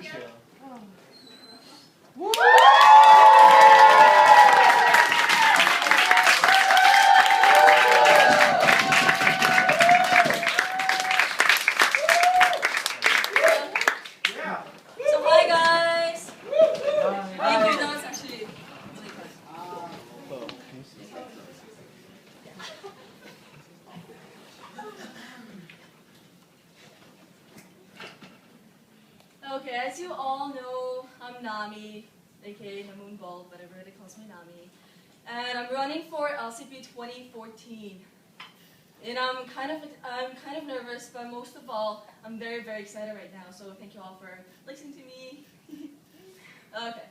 here. So hi guys. Thank you. That was actually really fun. Okay, as you all know, I'm Nami, aka Namoon Ball, but everybody calls me Nami, and I'm running for LCP 2014. And I'm kind of nervous, but most of all, I'm very excited right now. So thank you all for listening to me. Okay,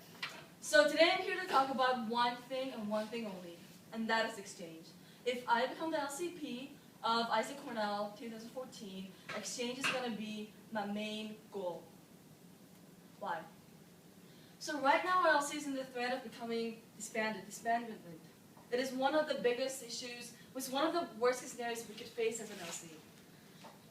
so today I'm here to talk about one thing and one thing only, and that is exchange. If I become the LCP of AIESEC Cornell 2014, exchange is going to be my main goal. Why? So right now our LC is in the threat of becoming disbandment. It is one of the biggest issues, it's one of the worst scenarios we could face as an LC.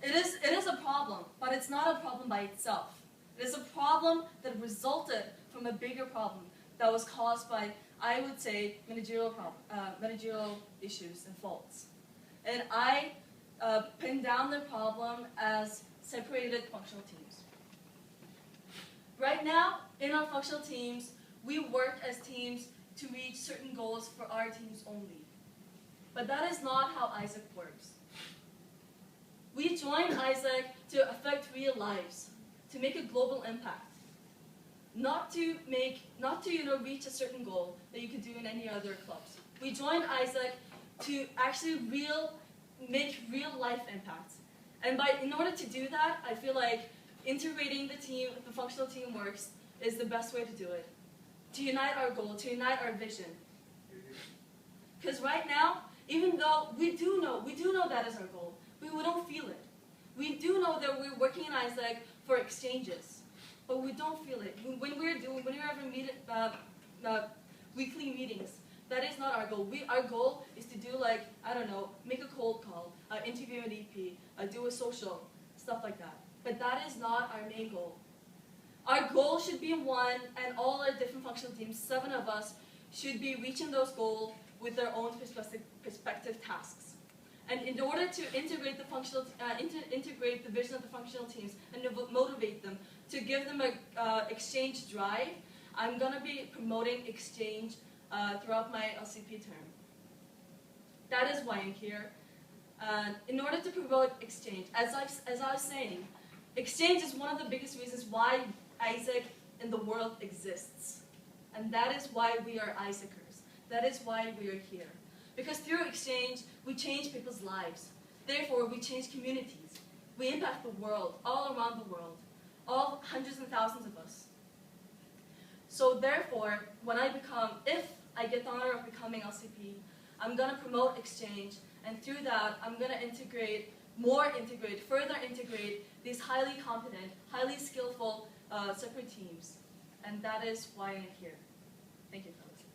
It is a problem, but it's not a problem by itself. It is a problem that resulted from a bigger problem that was caused by, I would say, managerial issues and faults. And I pinned down the problem as separated functional teams. Right now, in our functional teams, we work as teams to reach certain goals for our teams only. But that is not how AIESEC works. We join AIESEC to affect real lives, to make a global impact, not to reach a certain goal that you could do in any other clubs. We join AIESEC to actually make real life impacts. And in order to do that, I feel like integrating the functional team works is the best way to do it. To unite our goal, to unite our vision. Because right now, even though we do know that is our goal, we don't feel it. We do know that we're working in AIESEC for exchanges, but we don't feel it. When we're having weekly meetings, that is not our goal. Our goal is to do make a cold call, interview an EP, do a social, stuff like that. But that is not our main goal. Our goal should be one, and all our different functional teams, 7 of us, should be reaching those goals with their own perspective tasks. And in order to integrate the vision of the functional teams and to motivate them, to give them an exchange drive, I'm going to be promoting exchange throughout my LCP term. That is why I'm here. In order to promote exchange, as I was saying, exchange is one of the biggest reasons why AIESEC in the world exists. And that is why we are AIESECers. That is why we are here. Because through exchange, we change people's lives. Therefore, we change communities. We impact the world, all around the world, all hundreds and thousands of us. So therefore, if I get the honor of becoming LCP, I'm going to promote exchange, and through that, I'm going to further integrate these highly competent, highly skillful separate teams. And that is why I'm here. Thank you for listening.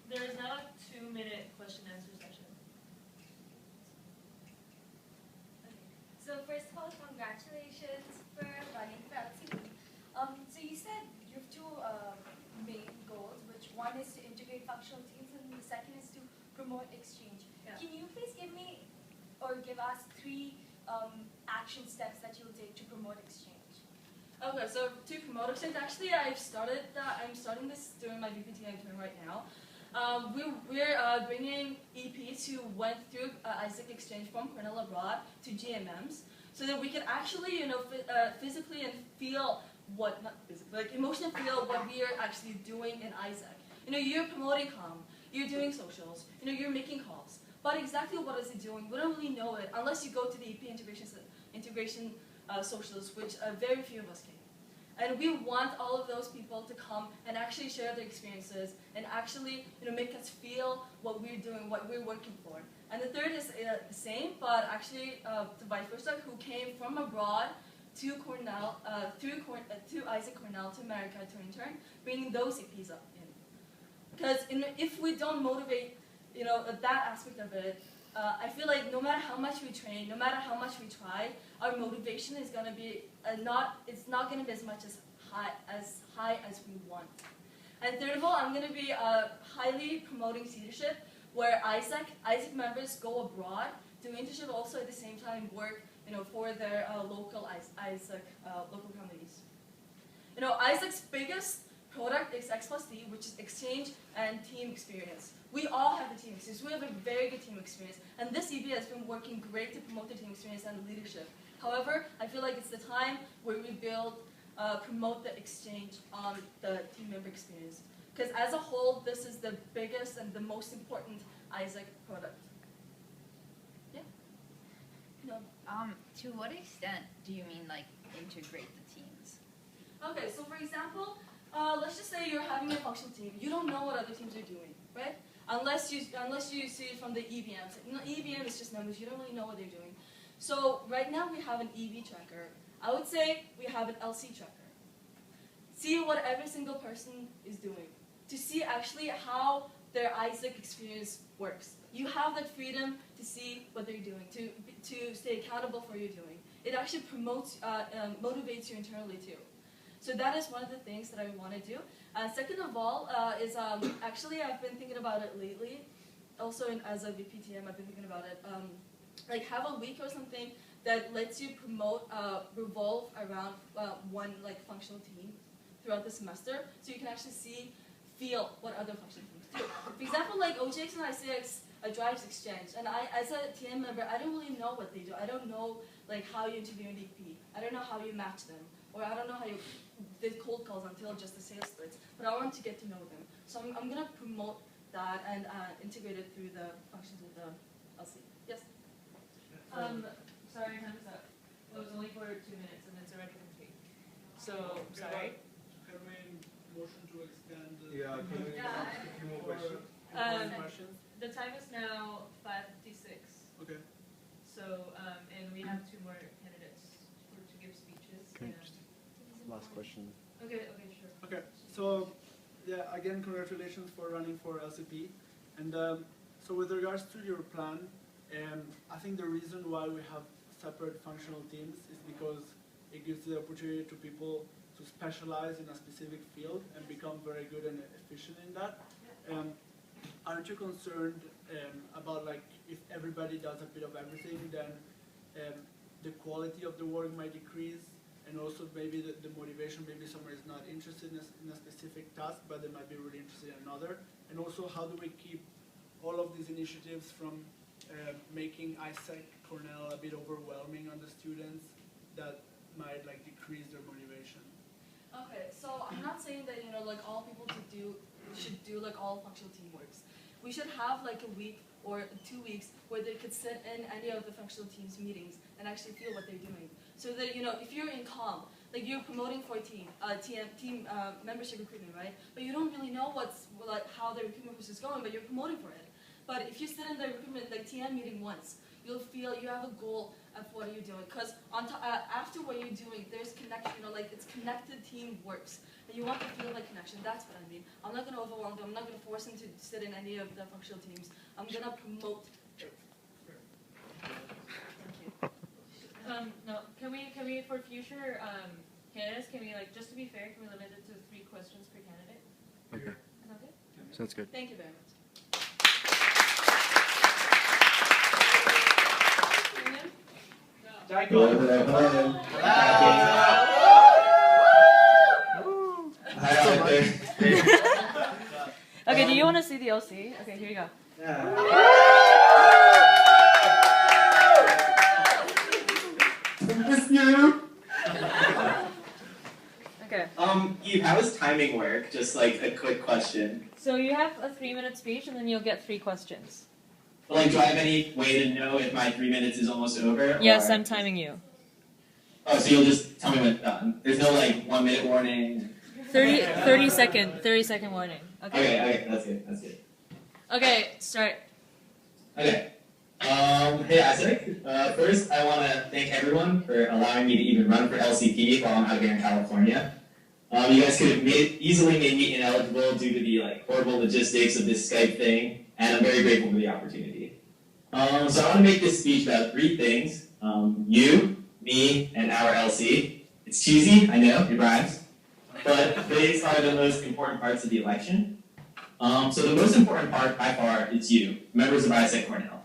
There is now a 2-minute question-answer session. Okay. So first of all, congratulations for running for LCP. So you said you have 2 main goals, which one is to integrate functional teams, and the second is to promote exchange. Yeah. Can you please give us 3 action steps that you'll take to promote exchange? Okay, so to promote exchange, actually I'm starting this during my BPTI term right now. We're bringing EPs who went through AIESEC exchange from Cornell abroad to GMMs, so that we can actually, physically and feel emotionally feel what we are actually doing in AIESEC. You're promoting comm, you're doing socials, you're making calls. But exactly what is it doing? We don't really know it unless you go to the EP integration socials, which very few of us can. And we want all of those people to come and actually share their experiences and actually make us feel what we're doing, what we're working for. And the third is the same, but actually the vice versa, who came from abroad to Cornell, to AIESEC Cornell, to America to intern, bringing those EPs up in. Because if we don't motivate that aspect of it, I feel like no matter how much we train, no matter how much we try, our motivation is gonna be it's not gonna be as much as high as we want. And third of all, I'm gonna be highly promoting leadership, where AIESEC members go abroad, do internship, also at the same time work, for their local AIESEC local companies. AIESEC's biggest product is X plus D, which is exchange and team experience. We all have the team experience. We have a very good team experience. And this EB has been working great to promote the team experience and the leadership. However, I feel like it's the time where we promote the exchange on the team member experience. Because as a whole, this is the biggest and the most important AIESEC product. Yeah? No. To what extent do you mean like integrate the teams? Okay, so for example, let's just say you're having a functional team. You don't know what other teams are doing, right? Unless you see it from the EBMs. EBM is just numbers. You don't really know what they're doing. So right now we have an EV tracker. I would say we have an LC tracker. See what every single person is doing. To see actually how their AIESEC experience works. You have that freedom to see what they're doing, to stay accountable for what you're doing. It actually promotes, motivates you internally too. So that is one of the things that I want to do. Second of all is actually I've been thinking about it lately. Also as a VPTM, I've been thinking about it. Like have a week or something that lets you promote, revolve around one functional team throughout the semester, so you can actually feel what other functional teams do. For example, like OJX and ICX drives exchange, and as a TM member, I don't really know what they do. I don't know how you interview an EP. I don't know how you match them, or I don't know how you did cold calls until just the sales splits. But I want to get to know them, so I'm gonna promote that and integrate it through the functions of the LC. Yes. Sorry, time's up. It was only for 2 minutes, and it's already complete. So sorry. Can we motion to extend? Yeah, can we ask a few more questions? Questions? The time is now 5:56. Okay. So and we have 2 more candidates to give speeches. Can I just last question? Okay, sure. Okay. So yeah, again, congratulations for running for LCP. And so with regards to your plan, I think the reason why we have separate functional teams is because it gives the opportunity to people to specialize in a specific field and become very good and efficient in that. Aren't you concerned about if everybody does a bit of everything, then the quality of the work might decrease, and also maybe the motivation, maybe someone is not interested in a specific task, but they might be really interested in another. And also, how do we keep all of these initiatives from making AIESEC Cornell a bit overwhelming on the students that might decrease their motivation? Okay, so I'm not saying that all people should do all functional teamworks. We should have a week or 2 weeks where they could sit in any of the functional teams meetings and actually feel what they're doing. So that if you're in comm, you're promoting for a team, team membership recruitment, right? But you don't really know how the recruitment process is going, but you're promoting for it. But if you sit in the recruitment TM meeting once, you'll feel you have a goal of what you're doing. Because after what you're doing, there's connection. It's connected team works. And you want to feel that connection. That's what I mean. I'm not going to overwhelm them. I'm not going to force them to sit in any of the functional teams. I'm going to promote it. Thank you. No, can we for future candidates, can we just to be fair, can we limit it to 3 questions per candidate? Okay. Is that okay? Sounds good. Thank you very much. Okay, do you want to see the LC? Okay, here you go. Miss you. Okay. Eve, how does timing work? Just a quick question. So you have a 3-minute speech, and then you'll get 3 questions. But do I have any way to know if my 3 minutes is almost over? Yes, or... I'm timing you. Oh, so you'll just tell me when it's done. There's no 1 minute warning. 30 second warning. Okay. Okay, that's good. Okay, start. Okay. Hey AIESEC. First, I want to thank everyone for allowing me to even run for LCP while I'm out here in California. You guys could have easily made me ineligible due to the horrible logistics of this Skype thing, and I'm very grateful for the opportunity. So I want to make this speech about 3 things. You, me, and our LC. It's cheesy, I know, it rhymes. But these are the most important parts of the election. So the most important part, by far, is you, members of AIESEC Cornell.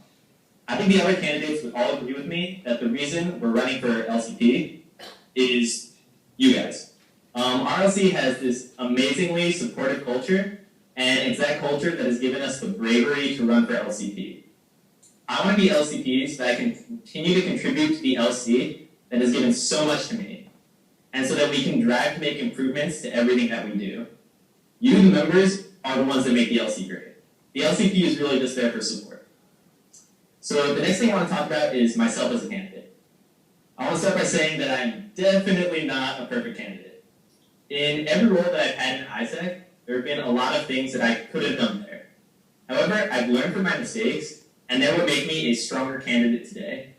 I think the other candidates would all agree with me that the reason we're running for LCP is you guys. RLC has this amazingly supportive culture, and it's that culture that has given us the bravery to run for LCP. I want to be LCP so that I can continue to contribute to the LC that has given so much to me, and so that we can drive to make improvements to everything that we do. You, the members, are the ones that make the LC great. The LCP is really just there for support. So the next thing I want to talk about is myself as a candidate. I want to start by saying that I'm definitely not a perfect candidate. In every role that I've had in AIESEC, there have been a lot of things that I could have done better. However, I've learned from my mistakes, and that would make me a stronger candidate today.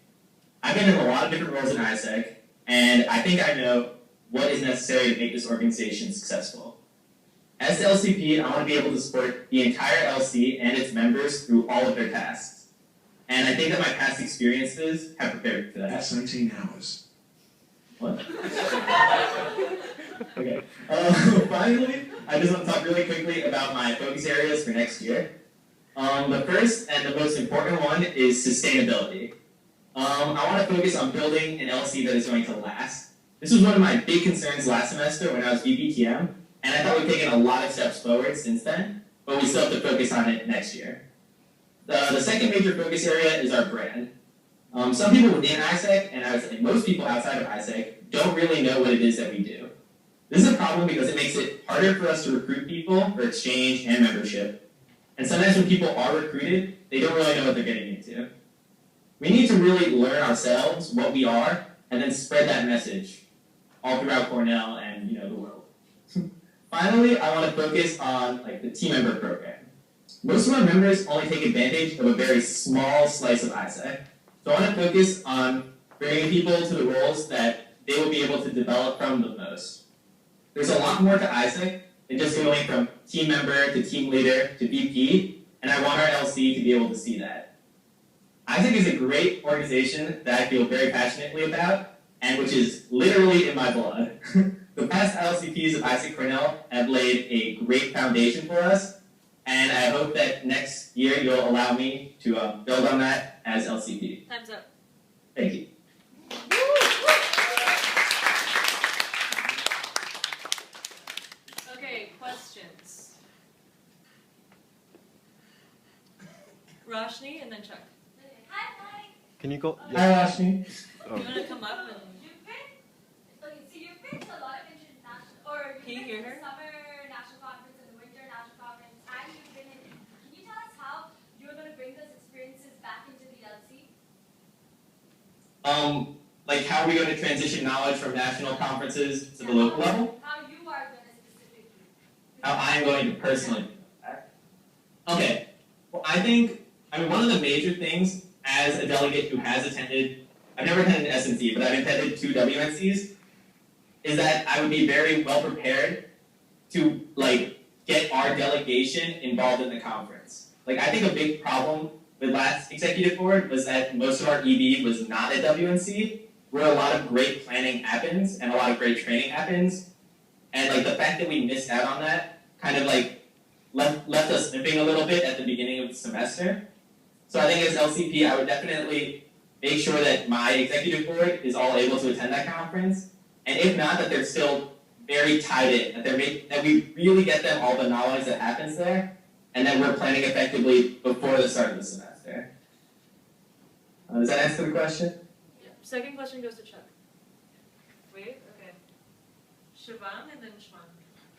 I've been in a lot of different roles in AIESEC, and I think I know what is necessary to make this organization successful. As the LCP, I want to be able to support the entire LC and its members through all of their tasks. And I think that my past experiences have prepared for that. That's 19 hours. What? Okay. Finally, I just want to talk really quickly about my focus areas for next year. The first and the most important one is sustainability. I want to focus on building an LC that is going to last. This was one of my big concerns last semester when I was VPTM, and I thought we've taken a lot of steps forward since then, but we still have to focus on it next year. The second major focus area is our brand. Some people within AIESEC, and I would say most people outside of AIESEC, don't really know what it is that we do. This is a problem because it makes it harder for us to recruit people for exchange and membership. And sometimes when people are recruited, they don't really know what they're getting into. We need to really learn ourselves what we are, and then spread that message all throughout Cornell and the world. Finally, I want to focus on the team member program. Most of our members only take advantage of a very small slice of AIESEC. So I want to focus on bringing people to the roles that they will be able to develop from the most. There's a lot more to AIESEC than just going from team member to team leader to VP, and I want our LC to be able to see that. AIESEC is a great organization that I feel very passionately about, and which is literally in my blood. The past LCPs of AIESEC Cornell have laid a great foundation for us, and I hope that next year you'll allow me to build on that as LCP. Time's up. Thank you. Okay, questions. Roshni and then Chuck. Hi, Mike. Can you go? Hi, Ashni. Oh. You want to come up and You picked. Okay, so you picked a lot of international, or Can you you hear picked her? the summer national conference and the winter national conference, and you've been in. Can you tell us how you're going to bring those experiences back into the LC? Like how are we going to transition knowledge from national conferences to the local level? How you are going to specifically. How I'm going to personally do that. Okay. Well, I think one of the major things as a delegate who has attended, I've never attended an SNC, but I've attended 2 WNCs, is that I would be very well prepared to get our delegation involved in the conference. I think a big problem with last executive board was that most of our EB was not at WNC, where a lot of great planning happens and a lot of great training happens, and the fact that we missed out on that kind of left us nipping a little bit at the beginning of the semester. So I think as LCP, I would definitely make sure that my executive board is all able to attend that conference, and if not, that they're still very tied in, that we really get them all the knowledge that happens there, and that we're planning effectively before the start of the semester. Does that answer the question? yeah. Second question goes to Chuck. Wait, okay. Shivam and then Shwan.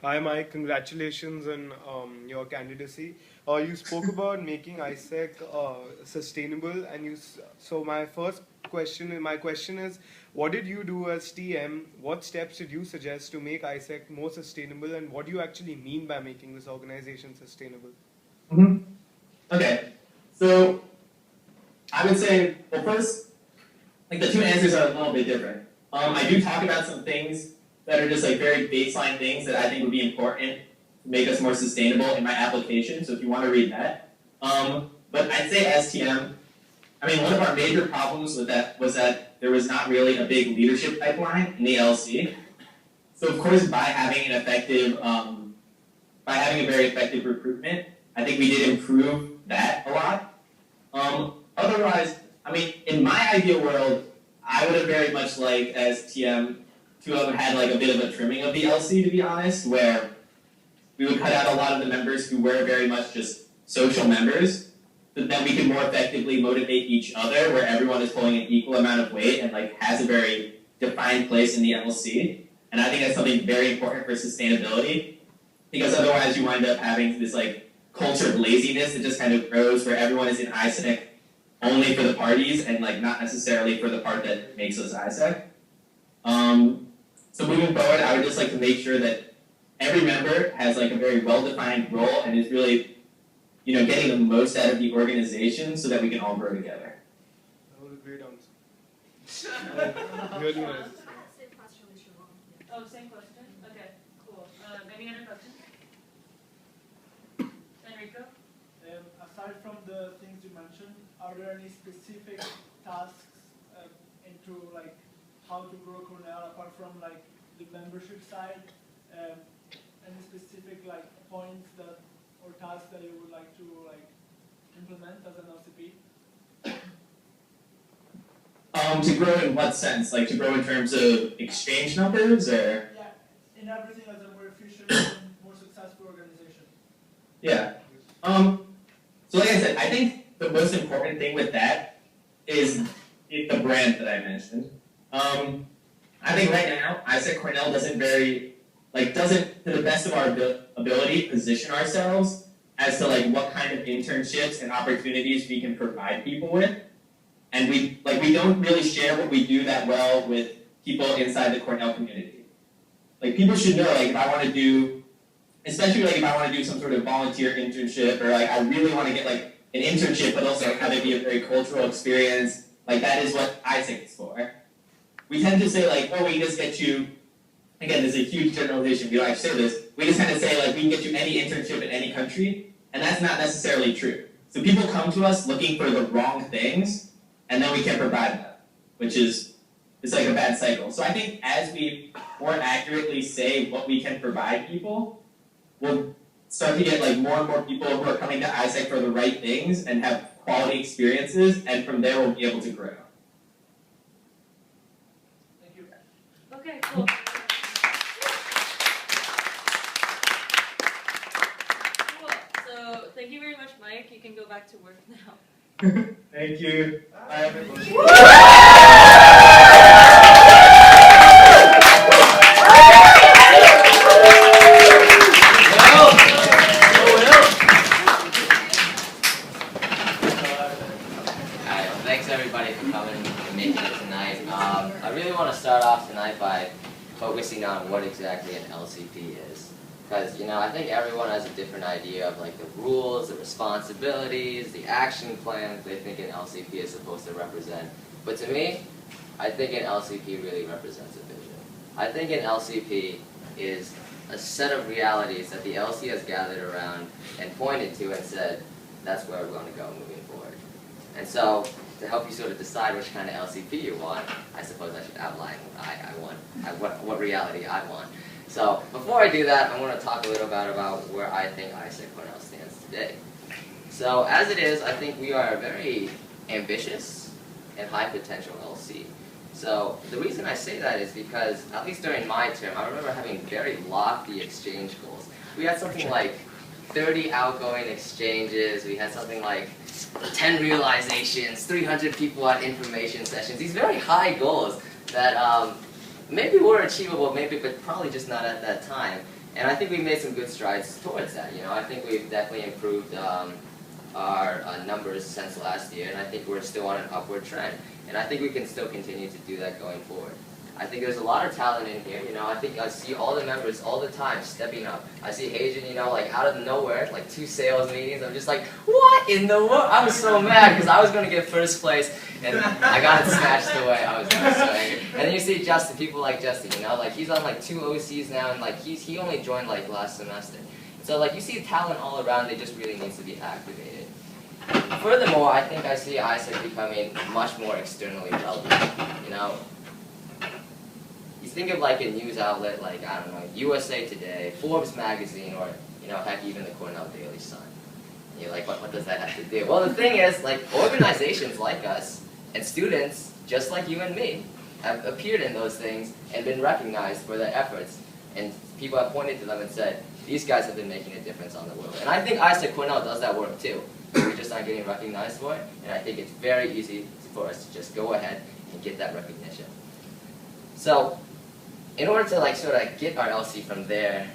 Hi Mike, congratulations on your candidacy. You spoke about making AIESEC sustainable, and so my question is, what did you do as TM? What steps did you suggest to make AIESEC more sustainable, and what do you actually mean by making this organization sustainable? Okay, so I would say, well, first, the 2 answers are a little bit different. I do talk about some things that are just very baseline things that I think would be important to make us more sustainable in my application, so if you want to read that. But I'd say as TM, I mean, one of our major problems with that was that there was not really a big leadership pipeline in the LC. So of course, by having a very effective recruitment, I think we did improve that a lot. Otherwise, I mean, in my ideal world, I would have very much liked, as TM, to have had like a bit of a trimming of the LC, to be honest, where we would cut out a lot of the members who were very much just social members, so that we can more effectively motivate each other, where everyone is pulling an equal amount of weight and like has a very defined place in the LC. And I think that's something very important for sustainability, because otherwise you wind up having this like culture of laziness that just kind of grows, where everyone is in AIESEC only for the parties and like not necessarily for the part that makes us AIESEC. So moving forward, I would just like to make sure that every member has like a very well-defined role and is really, you know, getting the most out of the organization so that we can all grow together. That was a great answer. Really nice. Same question, Siobhan. Oh, same question? Okay, cool. Any other questions? Enrico? Aside from the things you mentioned, are there any specific tasks into like how to grow Cornell apart from like the membership side? Any specific like points that or tasks that you would like to like implement as an LCP? To grow in what sense? Like to grow in terms of exchange numbers, or? Yeah, in everything as a more efficient and more successful organization. Yeah. So like I said, I think the most important thing with that is the brand that I mentioned. I think right now, AIESEC Cornell doesn't to the best of our ability, position ourselves as to like what kind of internships and opportunities we can provide people with. And we don't really share what we do that well with people inside the Cornell community. Like people should know, like if I want to do, especially like if I want to do some sort of volunteer internship, or like I really want to get like an internship, but also have it be a very cultural experience, like that is what AIESEC is for. We tend to say like, oh, we just get you, again, there's a huge generalization, we don't actually say this, we just kind of say like, we can get you any internship in any country, and that's not necessarily true. So people come to us looking for the wrong things, and then we can't provide them, which is, it's like a bad cycle. So I think as we more accurately say what we can provide people, we'll start to get like more and more people who are coming to AIESEC for the right things and have quality experiences, and from there we'll be able to grow. Thank you. Okay, cool. Cool. So thank you very much, Mike. You can go back to work now. Thank you. Bye, everybody. Thanks everybody for coming and making it tonight. I really want to start off tonight by focusing on what exactly an LCP is. Because, you know, I think everyone has a different idea of like the rules, the responsibilities, the action plans they think an LCP is supposed to represent. But to me, I think an LCP really represents a vision. I think an LCP is a set of realities that the LC has gathered around and pointed to and said, that's where we're going to go moving forward. And so, to help you sort of decide which kind of LCP you want, I suppose I should outline what reality I want. So, before I do that, I want to talk a little bit about where I think AIESEC Cornell stands today. So, as it is, I think we are a very ambitious and high potential LC. So, the reason I say that is because, at least during my term, I remember having very lofty exchange goals. We had something like 30 outgoing exchanges, we had something like 10 realizations, 300 people at information sessions, these very high goals that maybe were achievable, maybe, but probably just not at that time. And I think we made some good strides towards that. You know, I think we've definitely improved our numbers since last year, and I think we're still on an upward trend. And I think we can still continue to do that going forward. I think there's a lot of talent in here, you know, I think I see all the members all the time stepping up. I see Hajan, you know, like out of nowhere, like 2 sales meetings, I'm just like, what in the world? I was so mad because I was going to get first place and I got it smashed away. I was so angry. And then you see Justin, people like Justin, you know, like he's on like 2 OCs now and like he only joined like last semester. So like you see talent all around, it just really needs to be activated. Furthermore, I think I see AIESEC becoming much more externally relevant. You know, you think of like a news outlet like, I don't know, USA Today, Forbes magazine, or, you know, heck, even the Cornell Daily Sun. And you're like, what does that have to do? Well, the thing is, like, organizations like us and students just like you and me have appeared in those things and been recognized for their efforts. And people have pointed to them and said, these guys have been making a difference on the world. And I think AIESEC Cornell does that work too. We just aren't getting recognized for it. And I think it's very easy for us to just go ahead and get that recognition. So, in order to like sort of get our LC from there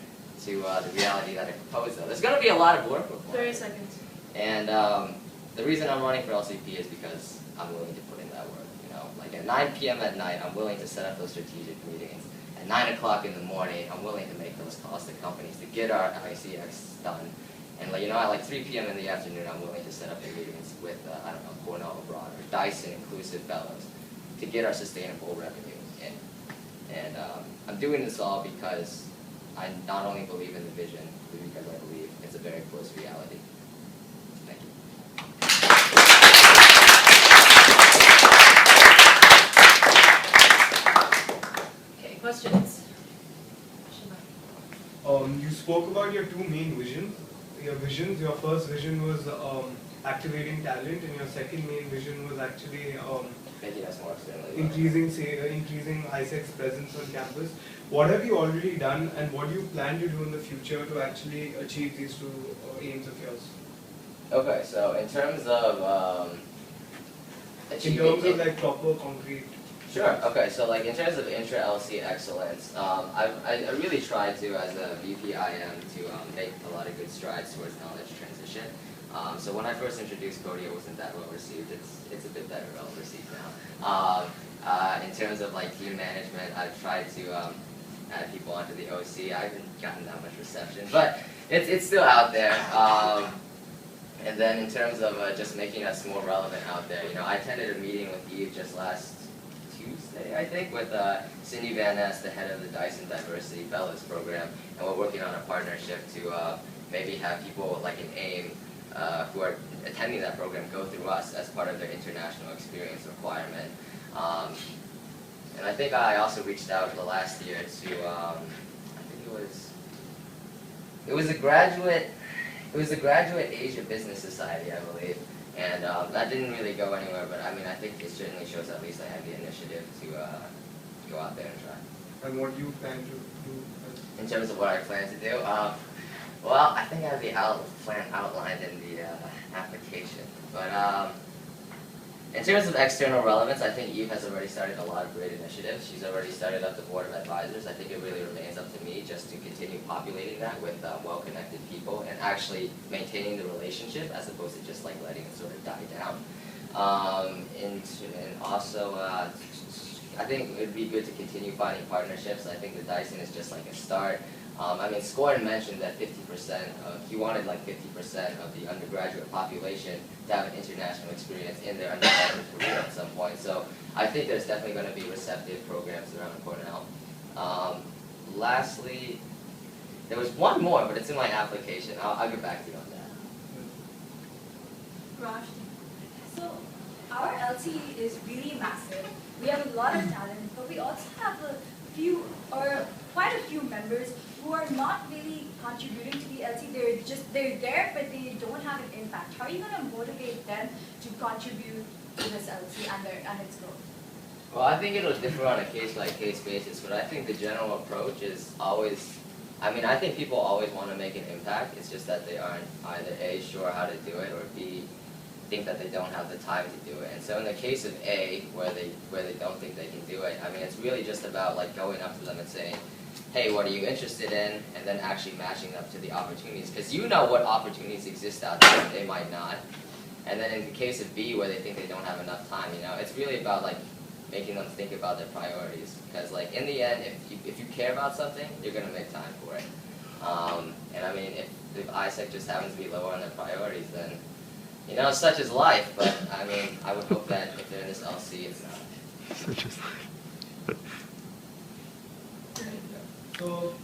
to the reality that I proposed, though, there's going to be a lot of work required. 30 seconds. And the reason I'm running for LCP is because I'm willing to put in that work. You know, like at 9 p.m. at night, I'm willing to set up those strategic meetings. At 9 o'clock in the morning, I'm willing to make those calls to companies to get our ICX done. And like, you know, at like 3 p.m. in the afternoon, I'm willing to set up the meetings with, I don't know, Cornell Abroad or Dyson Inclusive Fellows to get our sustainable revenue in. And I'm doing this all because I not only believe in the vision, but because I believe it's a very close reality. Thank you. Okay, questions? You spoke about your two main visions. Your first vision was activating talent, and your second main vision was actually Making us more externally increasing AIESEC's presence on campus. What have you already done, and what do you plan to do in the future to actually achieve these two aims of yours? Okay, so in terms of In terms of like proper concrete. Sure. Okay. So like in terms of intra-LC excellence, I really tried to, as a VP IM, to make a lot of good strides towards knowledge transition. So when I first introduced Cody, it wasn't that well received. It's a bit better well received now. In terms of like team management, I've tried to add people onto the OC. I haven't gotten that much reception, but it's still out there. And then in terms of just making us more relevant out there, you know, I attended a meeting with Eve just last Tuesday, I think, with Cindy Van Ness, the head of the Dyson Diversity Fellows Program, and we're working on a partnership to maybe have people like an AIM who are attending that program go through us as part of their international experience requirement. And I think I also reached out the last year to, I think it was a graduate Asia Business Society, I believe. And that didn't really go anywhere, but I mean, I think it certainly shows at least I have the initiative to go out there and try. And what do you plan to do? In terms of what I plan to do, well, I think I have the plan outlined in the application. But in terms of external relevance, I think Eve has already started a lot of great initiatives. She's already started up the board of advisors. I think it really remains up to me just to continue populating that with well-connected people and actually maintaining the relationship as opposed to just like letting it sort of die down. And also, I think it would be good to continue finding partnerships. I think the Dyson is just like a start. I mean, Scoren mentioned that 50%, he wanted like 50% of the undergraduate population to have an international experience in their undergraduate career at some point. So I think there's definitely going to be receptive programs around Cornell. Lastly, there was one more, but it's in my application. I'll get back to you on that. Raj. So our LT is really massive. We have a lot of talent, but we also have quite a few members who are not really contributing to the LT. They're there, but they don't have an impact. How are you going to motivate them to contribute to this LT and its growth? Well, I think it'll differ on a case-by-case basis, but I think the general approach is always, I mean, I think people always want to make an impact. It's just that they aren't either A, sure how to do it, or B, think that they don't have the time to do it. And so in the case of A, where they don't think they can do it, I mean, it's really just about like going up to them and saying, hey, what are you interested in? And then actually matching up to the opportunities. Because you know what opportunities exist out there, they might not. And then in the case of B, where they think they don't have enough time, you know, it's really about like making them think about their priorities. Because like in the end, if you care about something, you're going to make time for it. And I mean, if AIESEC just happens to be lower on their priorities, then, you know, such is life. But I mean, I would hope that if they're in this LC, it's not. Such as life. So,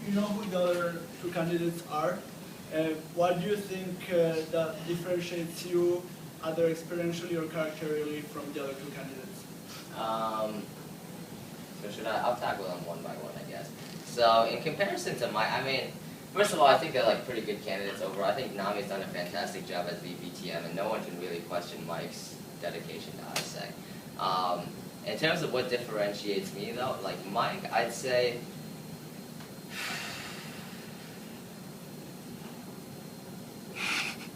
you know who the other two candidates are? What do you think that differentiates you, either experientially or characterially, from the other two candidates? So I'll tackle them one by one, I guess. So in comparison to I mean, first of all, I think they're like pretty good candidates overall. I think Nami's done a fantastic job as VPTM, and no one can really question Mike's dedication to AIESEC. In terms of what differentiates me though, like Mike, I'd say,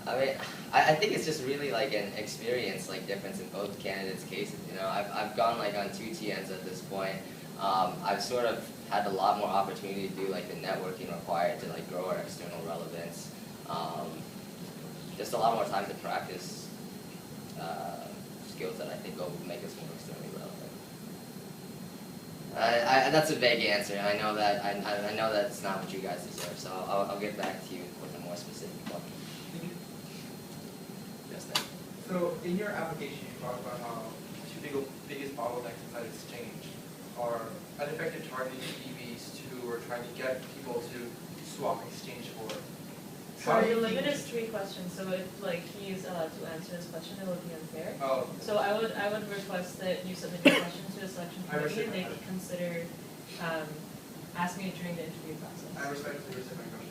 I mean, I think it's just really like an experience like difference in both candidates' cases. You know, I've gone like on 2 TNs at this point. I've sort of had a lot more opportunity to do like the networking required to like grow our external relevance. Just a lot more time to practice skills that I think will make us more externally relevant. That's a vague answer. I know that I know that it's not what you guys deserve. So I'll get back to you with a more specific one. Yes, then. So in your application, you talk about how two biggest bottlenecks inside Exchange are ineffective targeting of EVs who are trying to get people to swap Exchange for. So the limit is 3 questions. So if like he's allowed to answer this question, it would be unfair. Oh. So I would request that you submit your question to the selection I committee, and respect they that. can consider asking it during the interview process. I respectfully rescind my question.